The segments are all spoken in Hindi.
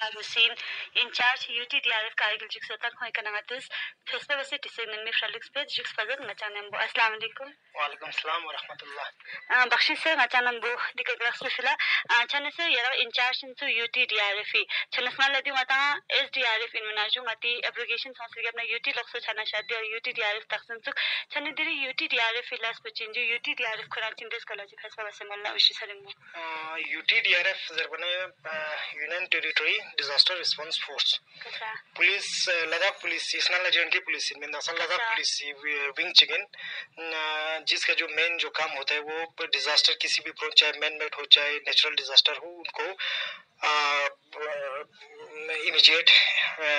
Husin incharge UTDRF Kargil Jixotan Hoi Kanagatis, Festival City Signin Mifralix Page, Jix Fazil, Machanambo. Assalamu alaikum. Walaikum salam wa rahmatullah. Bakshi sir, Machanambo, Dikagrax Mifila, Chanasa Yara incharge into UTDRF. Chanasmala Dimata, SDRF in Manaju Mati, abrogation Sonsigabna UT Loxo Chanashadi or UTDRF Taxansuk, Chanadiri UTDRF Ilas Pachinju, UTDRF Kurantin College Festival Semala Vishisarim. UTDRF Zerbana Union Territory Disaster Response Force. Police Ladakh police seasonal agent की पुलिस में दरअसल लद्दाख पुलिस विंग चिकन जिसका जो मेन जो काम होता है वो डिजास्टर किसी भी चाहे मैन मेड हो चाहे नेचुरल डिजास्टर हो उनको इमीडिएट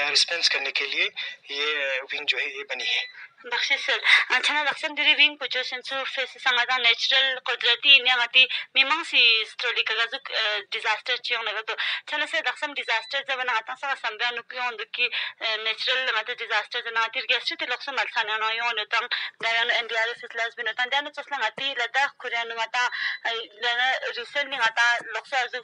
रिस्पॉन्स करने के लिए ये विंग जो है ये बनी है. बख्शी सर अच्छा लक्षण दिरी विंग पुचो सेंसु फेस संगादा नेचुरल कुदरती न्यामती मिमंग सी स्टोरी का जो डिजास्टर चियों नगर तो चलो से लक्षण डिजास्टर जब ना आता सा संबंध अनुकियों उनकी नेचुरल मतलब डिजास्टर जना आती गेस्ट ते लक्षण मलसाना ना यों नतंग गायन एनडीआरएफ फिसलास भी नतंग ध्यान चस्ला आती लद्दाख कुरियन माता लना रिसेंटली आता लक्षण जो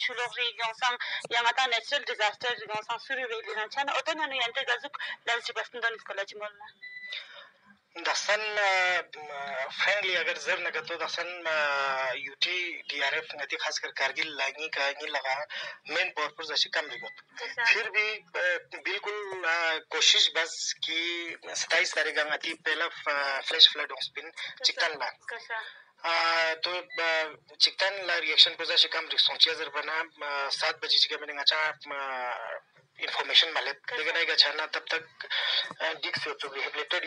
चुलोरी योंसांग या माता नेचुरल डिजास्टर योंसांग शुरू हुई ना चना उतना नहीं अंतर का जो लंच बस्तन दोन स्कूल चिमोलना दसन फ्रेंडली अगर जर नगत तो दसन UTDRF नती खासकर कारगिल लाइनी का नहीं लगा मेन पर्पस ऐसे कम विगत फिर भी बिल्कुल कोशिश बस कि 27 तारीख का नती पहला फ्लैश फ्लड हॉस्पिन चिकन ला तो चिकन ला रिएक्शन पर जैसे कम रिस्पॉन्स जर बना 7 बजे जगह मैंने अच्छा इन्फॉर्मेशन माले लेकिन आएगा छाना तब तक डिक से तो रिहेबिलिटेड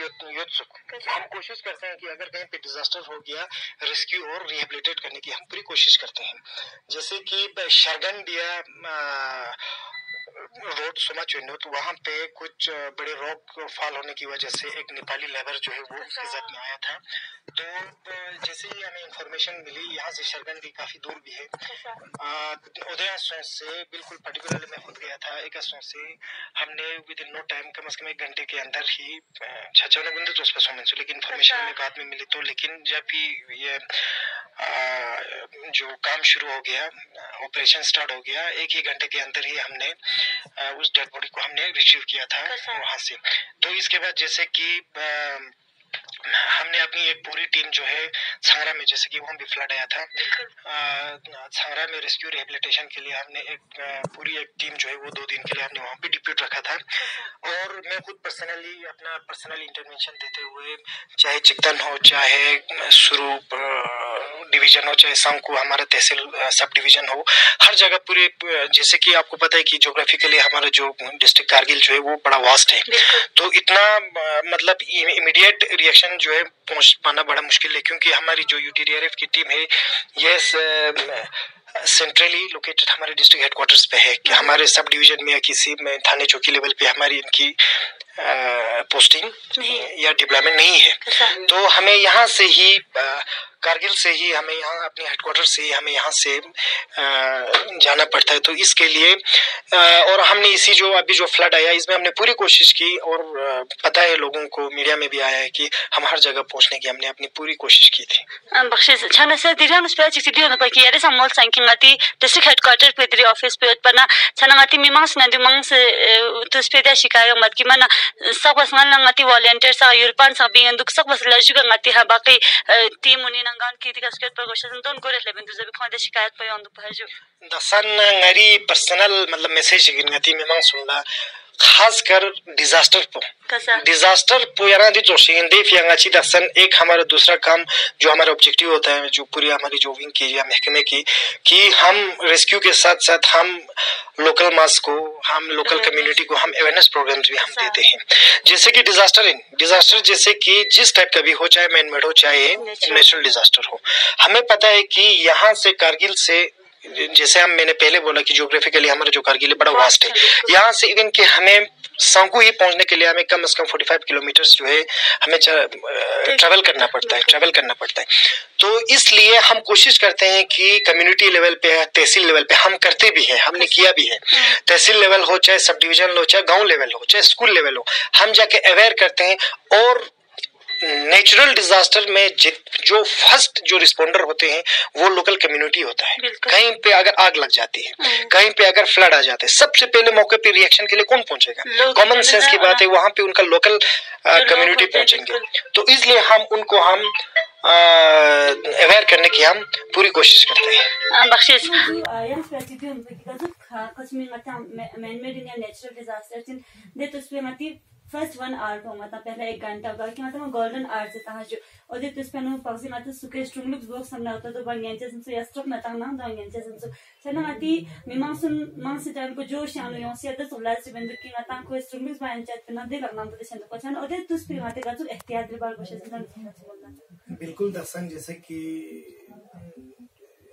हम कोशिश करते हैं कि अगर कहीं पे डिजास्टर हो गया रेस्क्यू और रिहेबिलिटेट करने की हम पूरी कोशिश करते हैं. जैसे कि शरगन दिया रोड सुमा चुनो तो वहाँ पे कुछ बड़े रॉक फॉल होने की वजह से एक नेपाली लेबर जो है वो उसके साथ में आया था. तो जैसे ही हमें इंफॉर्मेशन मिली यहाँ से शरगंडी काफी दूर भी है उदय से बिल्कुल पर्टिकुलरली मैं खुद गया था एक से हमने विद इन नो टाइम कम से कम 1 घंटे के अंदर ही छाछा बंदे तो उस पर सोमेंस लेकिन इंफॉर्मेशन हमें बाद में मिली तो लेकिन जब भी ये जो काम शुरू हो गया ऑपरेशन स्टार्ट हो गया 1 ही घंटे के अंदर ही हमने उस डेड बॉडी को हमने रिट्रीव किया था वहां से. तो इसके बाद जैसे कि हमने अपनी एक पूरी टीम जो है छांगरा में जैसे कि वहाँ भी फ्लड आया था छांगरा में रेस्क्यू रिहेबिलिटेशन के लिए हमने एक पूरी एक टीम जो है वो 2 दिन के लिए हमने वहाँ पे डिप्यूट रखा था. और मैं खुद पर्सनली अपना पर्सनल इंटरवेंशन देते हुए चाहे चिकदन हो चाहे स्वरूप डिवीजन हो चाहे संकु हमारा तहसील सब डिवीजन हो हर जगह पूरे जैसे कि आपको पता है कि ज्योग्राफिकली हमारा जो डिस्ट्रिक्ट कारगिल जो है वो बड़ा वास्ट है तो इतना मतलब इमीडिएट रिएक्शन जो है पहुंच पाना बड़ा मुश्किल है क्योंकि हमारी जो UTDRF की टीम है ये सेंट्रली लोकेटेड हमारे डिस्ट्रिक्ट हेडक्वार्टर्स पे है कि हमारे सब डिवीजन में या किसी में थाने चौकी लेवल पे हमारी इनकी पोस्टिंग या डिप्लॉयमेंट नहीं है. तो हमें यहाँ से ही कारगिल से ही हमें यहाँ अपने हेडक्वार्टर से ही हमें यहाँ से जाना पड़ता है. तो इसके लिए और हमने इसी जो अभी जो फ्लड आया इसमें हमने पूरी कोशिश की और पता है लोगों को मीडिया में भी आया है कि हम हर जगह पहुँचने की हमने अपनी पूरी कोशिश की थी. बख्शिश छाना से दिरान उस पे चिकसिडी होने पर कि यारे समोल संख्या आती डिस्ट्रिक्ट हेडक्वार्टर पे दिरी ऑफिस पे उत्पन्न छाना आती मिमांस नदी मंग से तो उस पे दिया शिकायत मत कि मना सब बस मन आती वॉलंटियर सा यूरोपन सा भी अंदुक सब बस लज्जु का आती है बाकी टीम उन्हें नंगान की दिक्कत स्केट पर गोश्त दोन गोरे लेकिन तो जब खाने शिकायत पे अंदुक पहुंचो दसन ngari पर्सनल मतलब मैसेज गिनती मिमांग सुनला खासकर डिजास्टर पो याना दी जोशिंदे फियांगा ची दसन एक हमारा दूसरा काम जो हमारा ऑब्जेक्टिव होता है जो पूरी हमारी जो विंग की या महकमे की कि हम रेस्क्यू के साथ साथ हम लोकल मास को हम लोकल कम्युनिटी को हम अवेयरनेस प्रोग्राम्स भी हम देते हैं. जैसे कि डिजास्टर जैसे कि जिस टाइप का भी हो चाहे मैन मेड हो चाहे नेचुरल डिजास्टर हो हमें पता है कि यहाँ से कारगिल से जैसे मैंने पहले बोला कि ज्योग्राफिकली हमारा जो कारगिल है बड़ा वास्ट है यहाँ से इवन कि हमें संकु ही पहुंचने के लिए हमें कम से कम 45 किलोमीटर जो है हमें ट्रैवल करना पड़ता है. तो इसलिए हम कोशिश करते हैं कि कम्युनिटी लेवल पे तहसील लेवल पे हम करते भी हैं हमने किया भी है तहसील लेवल हो चाहे सब डिवीजन हो चाहे गाँव लेवल हो चाहे स्कूल लेवल हो हम जाके अवेयर करते हैं और नेचुरल डिजास्टर में जो फर्स्ट जो रिस्पोंडर होते हैं वो लोकल कम्युनिटी होता है। कहीं पे अगर आग लग जाती है, कहीं पे अगर फ्लड आ जाते हैं, सबसे पहले मौके पे रिएक्शन के लिए कौन पहुंचेगा? कॉमन सेंस की बात है, वहां पे उनका लोकल कम्युनिटी पहुंचेंगे। तो इसलिए हम उनको अवेयर करने की हम पूरी कोशिश करते हैं। बख्शिश फर्स्ट 1 आवर को मतलब पहले 1 घंटा होगा कि मतलब गोल्डन आवर से तहाँ जो और दे तुस पेनो पक्सी मतलब सुके स्ट्रॉन्ग लुक्स बॉक्स हमने होता तो बंगेंचे संसु या स्ट्रॉक में तंग ना बंगेंचे संसु चना माती मिमांसन मांग टाइम को जोश यानो यों से तो सोलर से बंद की ना को स्ट्रॉन्ग लुक्स बायंचे पे दे लगना तो चंद को चन और दे तुस पे माते का तो एहतियात दे बार कोशिश करना। बिल्कुल दर्शन, जैसे कि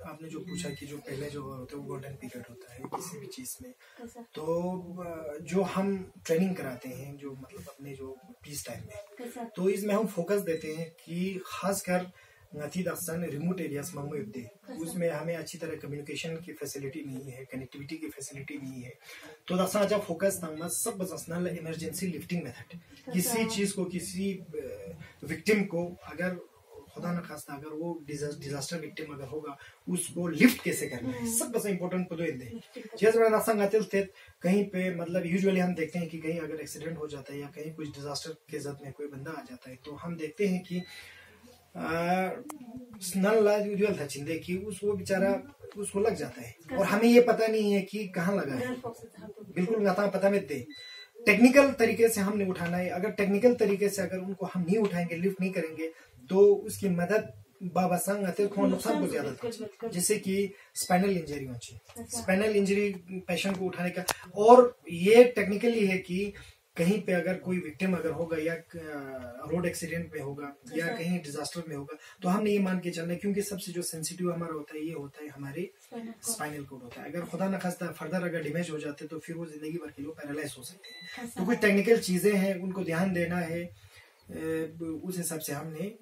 आपने जो पूछा कि जो पहले जो होता है वो गोल्डन पीरियड होता है किसी भी चीज में, तो जो हम ट्रेनिंग कराते हैं जो मतलब अपने जो पीस टाइम में, तो इसमें हम फोकस देते हैं कि खासकर नथी दर्शन रिमोट एरियाज में युद्धे उसमें हमें अच्छी तरह कम्युनिकेशन की फैसिलिटी नहीं है, कनेक्टिविटी की फैसिलिटी नहीं है, तो दर्शन अच्छा फोकस तंग सब बसना इमरजेंसी लिफ्टिंग मेथड, किसी चीज को किसी विक्टिम को अगर खुदा न खास्ता अगर वो डिजास्टर विक्टिम अगर होगा उसको लिफ्ट कैसे करना है, सब बस इम्पोर्टेंट पदो थे। कहीं पे मतलब यूजुअली हम देखते हैं कि कहीं अगर एक्सीडेंट हो जाता है या कहीं कुछ डिजास्टर के जद में कोई बंदा आ जाता है तो हम देखते हैं कि यूजुअल था चिंदे कि वो बेचारा उसको लग जाता है और हमें ये पता नहीं है कि कहाँ लगा है, बिल्कुल पता में दे टेक्निकल तरीके से हमने उठाना है। अगर टेक्निकल तरीके से अगर उनको हम नहीं उठाएंगे, लिफ्ट नहीं करेंगे, तो उसकी मदद बाबा संग आते नुकसान को ज्यादा था, जैसे कि स्पाइनल इंजरी होती है, स्पाइनल इंजरी पेशेंट को उठाने का। और ये टेक्निकली है कि कहीं पे अगर कोई विक्टिम अगर होगा या रोड एक्सीडेंट में होगा या कहीं डिजास्टर में होगा, तो हमने ये मान के चलना है, क्योंकि सबसे जो सेंसिटिव हमारा होता है ये होता है हमारे स्पाइनल कोड होता है। अगर खुदा न खास्ता फर्दर अगर डैमेज हो जाते तो फिर वो जिंदगी भर के लिए पैरालाइज हो सकते हैं। तो कुछ टेक्निकल चीजें हैं, उनको ध्यान देना है, उस हिसाब से हमने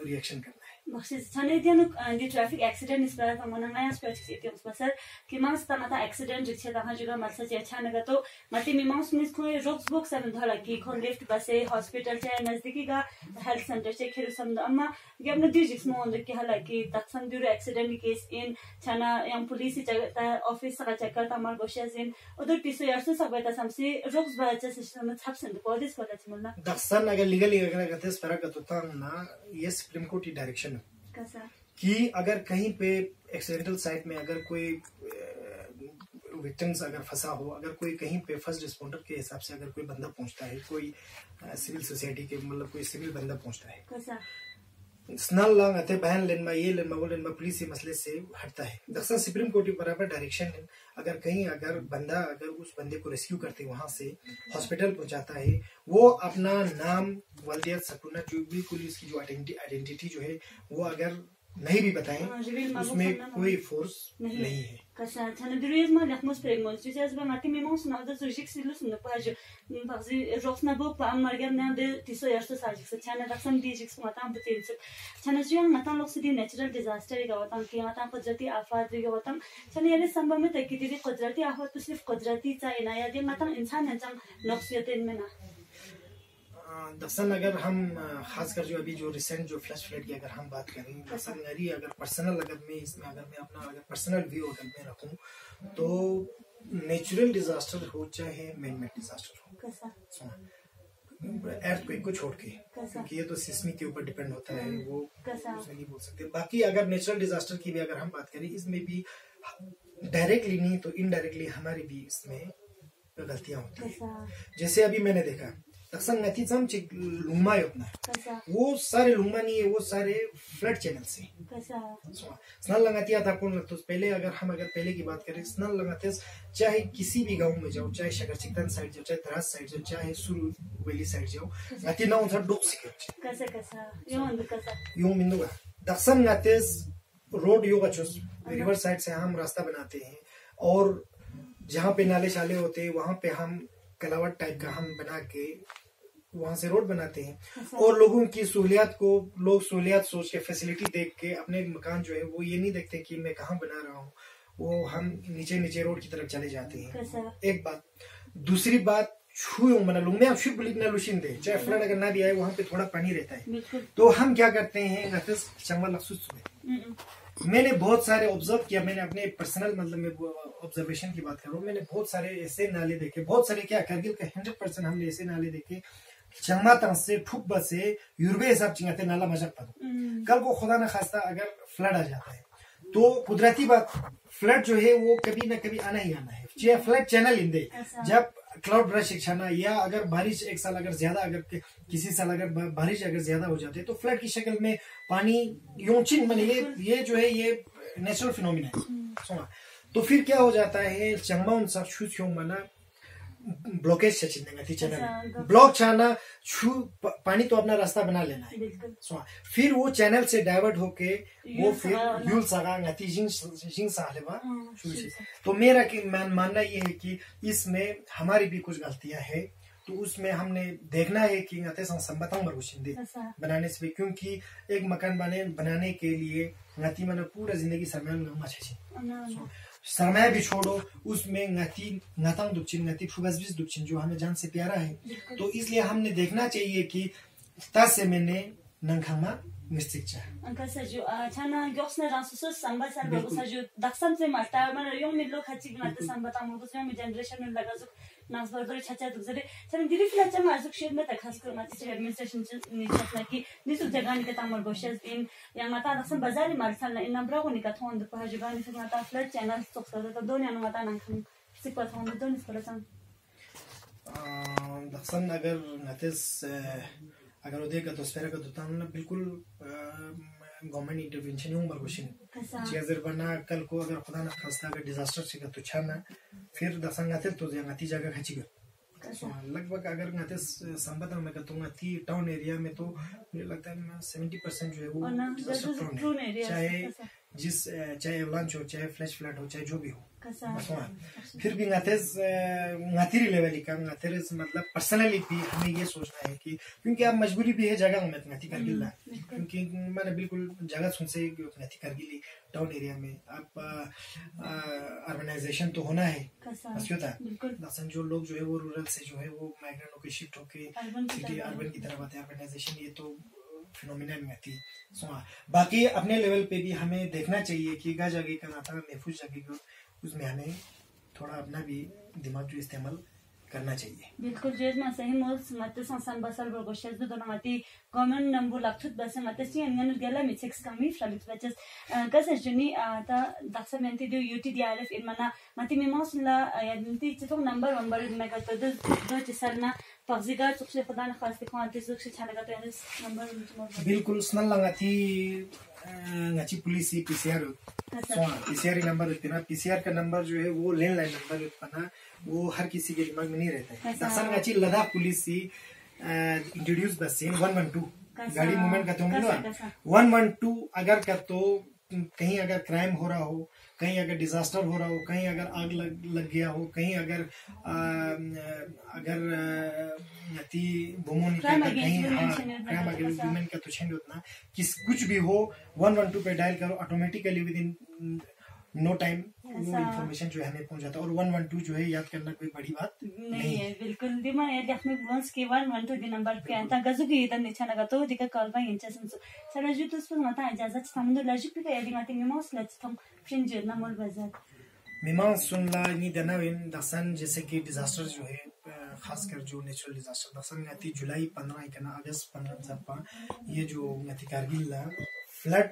रिएक्शन करना है। बख्शिश छने दिनु दि ट्रैफिक एक्सीडेंट इस बार हम नया स्पेसिफिक है सर कि मांस ता एक्सीडेंट रिक्शा ता जुगा मलसा जे छाने तो मति मिमांस मिस को रोक्स बॉक्स सेवन धला की खो लिफ्ट बसे हॉस्पिटल से नजदीकी का हेल्थ सेंटर से खेर सम अम्मा ये अपने डिजिक्स मो अंदर के हला की तत्सम दुर एक्सीडेंट केस इन छना यंग पुलिस जगह ऑफिस का चक्कर ता मार गोशस इन उधर टिसो यार से सब ता समसे रोक्स बाचा सिस्टम में छप संद को दिस को लचमना दसन अगर लीगली अगर कहते हैं फरक तो ता ना ये सुप्रीम कोर्ट की डायरेक्शन कि अगर कहीं पे एक्सीडेंटल साइट में अगर कोई विक्टिम्स अगर फंसा हो, अगर कोई कहीं पे फर्स्ट रिस्पोंडर के हिसाब से अगर कोई बंदा पहुंचता है, कोई सिविल सोसाइटी के मतलब कोई सिविल बंदा पहुंचता है, स्नल लंग आते बहन लेन में ये लेन में वो लेन में पुलिस ये मसले से हटता है। दरअसल सुप्रीम कोर्ट की बराबर डायरेक्शन है, अगर कहीं अगर बंदा अगर उस बंदे को रेस्क्यू करते वहां से हॉस्पिटल पहुंचाता है, वो अपना नाम वालियत सकुना जो बिल्कुल इसकी जो आइडेंटिटी जो है वो अगर नहीं भी बताएं, उसमें कोई फोर्स नहीं है। कसा छने दुरियस में लखमस प्रेगमोस जिसे अब माटी में मौस ना तो सुशिक सिलुस न पाज बाजी रोक्स ना बो पाम मरगर ना दे तिसो यारसो साजिक से छने दक्षम डिजिक्स माता बतेन से छने जुयंग माता लोग सिदी नेचुरल डिजास्टर का होता के माता कुदरती आफत के होता छने ये संभव में तक की कुदरती आफत तो सिर्फ कुदरती चाहिए ना या दे माता इंसान है जंग नक्सियतेन में ना दरअसल अगर हम खासकर जो अभी जो रिसेंट जो फ्लैश फ्लड की अगर हम बात करें, दरअसल मेरी अगर पर्सनल अगर मैं इसमें अगर मैं अपना अगर पर्सनल व्यू अगर मैं रखूं तो नेचुरल डिजास्टर हो चाहे मैन मेड डिजास्टर हो, एर्थक्वेक को छोड़ के, क्योंकि ये तो सिस्मिक के ऊपर डिपेंड होता है, वो उसमें नहीं बोल सकते। बाकी अगर नेचुरल डिजास्टर की भी अगर हम बात करें, इसमें भी डायरेक्टली नहीं तो इनडायरेक्टली हमारी भी इसमें गलतियां होती है। जैसे अभी मैंने देखा लुमा अपना वो सारे लुमा नहीं है, वो सारे फ्लड चैनल से स्नल लगाती था कौन लगता। पहले अगर हम अगर पहले की बात करें, स्नल लगाते चाहे किसी भी गांव में जाओ, चाहे शकर चिकन साइड जाओ, चाहे द्रास साइड जाओ, चाहे सुरु वैली साइड जाओ, गाती ना उधर डोक सिके यूं मिंदुगा दक्षिण गाते रोड योगा चुस रिवर साइड से हम रास्ता बनाते हैं, और जहाँ पे नाले शाले होते हैं वहां पे हम कलावट टाइप का हम बना के वहां से रोड बनाते हैं, और लोगों की सहूलियत को लोग सहूलियत सोच के फैसिलिटी देख के अपने मकान जो है वो ये नहीं देखते कि मैं कहाँ बना रहा हूँ, वो हम नीचे नीचे रोड की तरफ चले जाते हैं। एक बात, दूसरी बात छू मना लूंग में आप शुभ लिख ना लुशिन दे, चाहे फ्लड अगर ना भी आए वहां पे थोड़ा पानी रहता है। तो हम क्या करते हैं गतिस चंगवा लखसुस में मैंने बहुत सारे ऑब्जर्व किया, मैंने अपने पर्सनल मतलब में ऑब्जर्वेशन की बात कर रहा हूँ, मैंने बहुत सारे ऐसे नाले देखे, बहुत सारे क्या करगिल के 100% हमने ऐसे नाले देखे चंगमा तंग से ठुक बसे यूरोपे हिसाब चिंगाते नाला मजक पा कल को खुदा न खास्ता अगर फ्लड आ जाता है तो कुदरती बात फ्लड जो है वो कभी ना कभी आना ही आना है, चाहे फ्लड चैनल इन दे जब क्लाउड ब्रश छाना या अगर बारिश एक साल अगर ज्यादा अगर किसी साल अगर बारिश अगर ज्यादा हो जाती है तो फ्लड की शक्ल में पानी योचिन बने ये जो है ये नेचुरल फिनोमिना है सुना। तो फिर क्या हो जाता है चंगमा उन सब छू मना ब्लॉकेज से चिन्ह चैनल ब्लॉक छाना छू पानी तो अपना रास्ता बना लेना है सुना। फिर वो चैनल से डाइवर्ट होके वो फिर यूल सगा ngati जिंग सालेवा। तो मेरा मानना ये है कि इसमें हमारी भी कुछ गलतियां है, तो उसमें हमने देखना है कि ngate संबतंग मरुशिंदे बनाने से, क्योंकि एक मकान बनाने के लिए ngati मैंने पूरा जिंदगी सरमाया सरमाया भी छोड़ो, उसमें ngатang दुपचिन ngati फुबसबिस दुपचिन जो हमें जान से प्यारा है। तो इसलिए हमने देखना चाहिए कि तासे मैंने नंखामा मिस्टेक चा अंका सजो छाना गॉक्सना रासुसो संबा सर बगो सजो दक्षम से मास्टर मन यो मिलो खची गनाते संबता मुगो से में जनरेशन में लगा जो नास बरबर छचा दुजरे छन दिरी फ्लचा माजुक शेड में तखास को माते से एडमिनिस्ट्रेशन नि छना की निसु जगह नि कता मर गोशस इन या माता दक्षम बाजारी मारसन इन नंबर को नि का थोन द पहाजुगा नि से माता फ्लड चैनल स्टॉक तो दोन यान माता नंखन सिक्वा थोन दोन स्परसन दक्षम अगर नतेस अगर उदय का तो स्पेरा का तो तामना बिल्कुल गवर्नमेंट इंटरवेंशन यूं बरगोशिन चेजर बना कल को अगर खुदा न खास्ता अगर डिजास्टर से का तो छाना फिर दसंगाते तो जगह जगह खची गयो लगभग अगर ngate संबतन में कहता हूँ ngati टाउन एरिया में तो मुझे लगता है 70% जो है वो टाउन है, चाहे एवलांच हो चाहे फ्लैश फ्लड हो चाहे जो भी हो। फिर भी ngati लेवल का ngati मतलब पर्सनली भी हमें ये सोचना है कि क्योंकि आप मजबूरी भी है जगह में ngati करगिल ला, क्योंकि मैंने बिल्कुल जगह सुन से ngati करगिली टाउन एरिया में आप अर्बनाइजेशन तो होना है दसन जो लोग जो है वो रूरल से जो है वो माइग्रेंट होकर शिफ्ट होके सिटी अर्बन की तरफ आते हैं। अर्बनाइजेशन ये तो फिनोमिना में आती है। बाकी अपने लेवल पे भी हमें देखना चाहिए कि गा जगह का नाता महफूज जगह को उसमें हमें थोड़ा अपना भी दिमाग जो इस्तेमाल करना चाहिए। बिल्कुल जेज में सही मोल्स मत संसान बसर बरगोशेज दो दोनमाती गवर्नमेंट नंबर लागथुत बस मत सी अनगन गेला मिक्स कमी फ्लड बचस कसस जनी ता दक्ष मेंती दो यूटीडीआरएफ इन मना मती मेमोसला यादंती चितो नंबर में का तो दो चिसरना पगजिगा सुखसे पता न खास को अंति सुखसे छानेगा तो एनस नंबर बिल्कुल स्नल लगाती ngaci polisi PCR PCR number इतना PCR का नंबर जो है वो लैंडलाइन नंबर इतना वो हर किसी के दिमाग में नहीं रहता है। दसन ngaci लद्दाख पुलिसी इंट्रोड्यूस बस 112 गाड़ी मूवमेंट का तो मिलो 112 अगर का तो कहीं अगर क्राइम हो रहा हो, कहीं अगर डिजास्टर हो रहा हो, कहीं अगर आग लग गया हो, कहीं अगर नती बोमो निकल कहीं क्राइम अगेंस्ट वुमेन का तो छेंगे उतना किस कुछ भी हो 112 पे डायल करो automatically within no time वो इन्फॉर्मेशन जो है हमें पहुंच जाता है। और 112 जो है याद करना कोई बड़ी बात नहीं है। बिल्कुल दिमा ये देखने वंस के 112 दी नंबर पे आता गजु की इधर नीचे लगा तो दिका कॉल बाय इंचा संसो सर जो तो उसको मता इजाजत सामने लॉजिक पे यदि माते में मौस लच थम फिन जे ना मोल बाजार मिमांग सुनला नि देना इन दसन जैसे कि डिजास्टर जो है खासकर जो नेचुरल डिजास्टर दसन गति जुलाई 15 के ना अगस्त 15 जब ये जो गति कारगिल फ्लड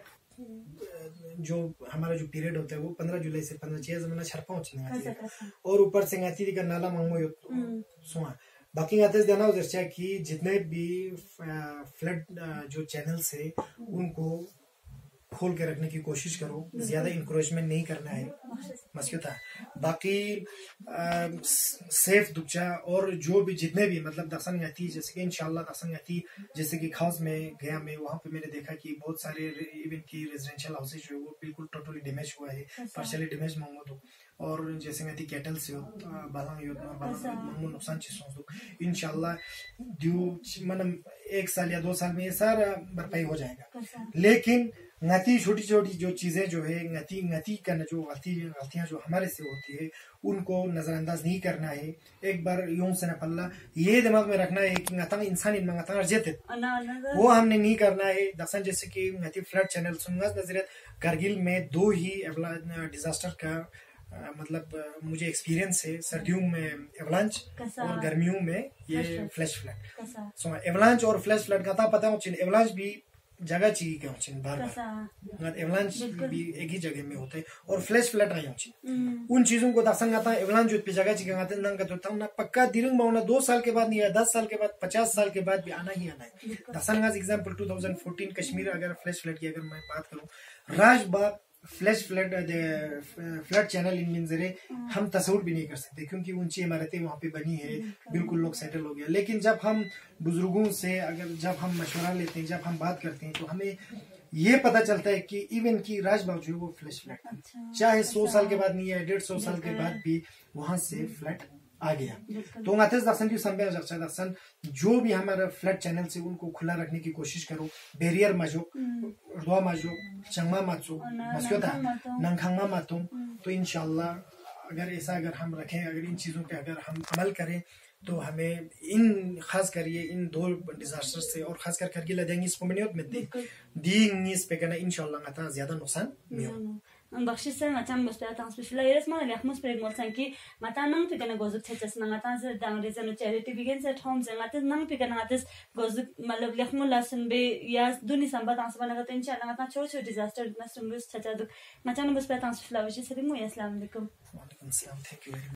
जो हमारा जो पीरियड होता है वो 15 जुलाई से 15 जमाना छरपा होता और ऊपर से गाती का नाला मांगो सुना बाकी आते देना उधर कि जितने भी फ्लड जो चैनल्स है उनको खोल के रखने की कोशिश करो, ज्यादा इंकरेजमेंट नहीं करना है मस्क्यूता। बाकी सेफ दुपचा और जो भी जितने भी मतलब दसन याती जैसे कि इंशाल्लाह दसन याती जैसे कि खास में गया मैं वहाँ पे मैंने देखा कि बहुत सारे इवन की रेजिडेंशियल हाउसेज जो वो बिल्कुल टोटली डैमेज हुआ है, पार्शियली डैमेज मांगो तो और जैसे मैं कैटल से बालांग नुकसान चीजों तो इंशाल्लाह ड्यू मतलब 1 साल या 2 साल में ये सारा भरपाई हो जाएगा। लेकिन गलती छोटी छोटी जो चीजें जो है गलती करना जो गलतियां जो हमारे से होती है उनको नजरअंदाज नहीं करना है। एक बार यूं से न पल्ला ये दिमाग में रखना है कि गतंग इंसान इन गतंग अर्जित वो हमने नहीं करना है। दसन जैसे कि गति फ्लड चैनल सुनगा नजरियत कारगिल में 2 ही डिजास्टर का मतलब मुझे एक्सपीरियंस है। सर्दियों में एवलांच और गर्मियों में ये फ्लैश फ्लड। सो एवलांच और फ्लैश फ्लड का पता हो चिन एवलांच भी जगह चाहिए क्या होचिन बार बार एवलांच भी एक ही जगह में होते हैं और फ्लैश फ्लड नहीं होचिन उन चीजों को दसन गाता एवलांच जो पे जगह चाहिए गाते नंग का तो ना पक्का दिरंग मावना 2 साल के बाद नहीं है 10 साल के बाद 50 साल के बाद भी आना ही आना है। दसन गाज एग्जांपल 2014 कश्मीर अगर फ्लैश फ्लड की अगर मैं बात करूं राजबाग फ्लैश फ्लड चैनल इन मंजरे हम तस्वुर भी नहीं कर सकते क्योंकि ऊंची इमारतें वहां पे बनी है बिल्कुल लोग सेटल हो गया। लेकिन जब हम बुजुर्गों से जब हम मशवरा लेते हैं जब हम बात करते हैं तो हमें ये पता चलता है कि इवन की राजबाग जो है वो फ्लैश फ्लड चाहे 100 साल के बाद नहीं है 150 साल के बाद भी वहां से फ्लड आ गया। तो दर्शन जो भी हमारा फ्लड चैनल से उनको खुला रखने की कोशिश करो। बैरियर माजो रुआ माजो चंगमा माचो मस्योता नंखांगा मातो तो इंशाल्लाह अगर ऐसा अगर हम रखें अगर इन चीजों पे अगर हम अमल करें तो हमें इन खास कर ये इन 2 डिजास्टर से और खासकर करगिल अदेंगिस पोमनियोत में दी पे करना इंशाल्लाह ngata ज्यादा नुकसान नहीं हो। बख्शिश से macam bos pe tang special areas ma liak mus pre mol sanki mata nang pe kana gozuk chechas na ngata se dang reason charity begins at home se ngata nang pe kana ngata gozuk malab liak mol lasun be ya duni samba tang sabana ngata inshallah ngata cho disaster na sumbus chacha duk macam bos pe tang special awish se rimu assalamu alaikum। Wa alaikum assalam, thank you very much।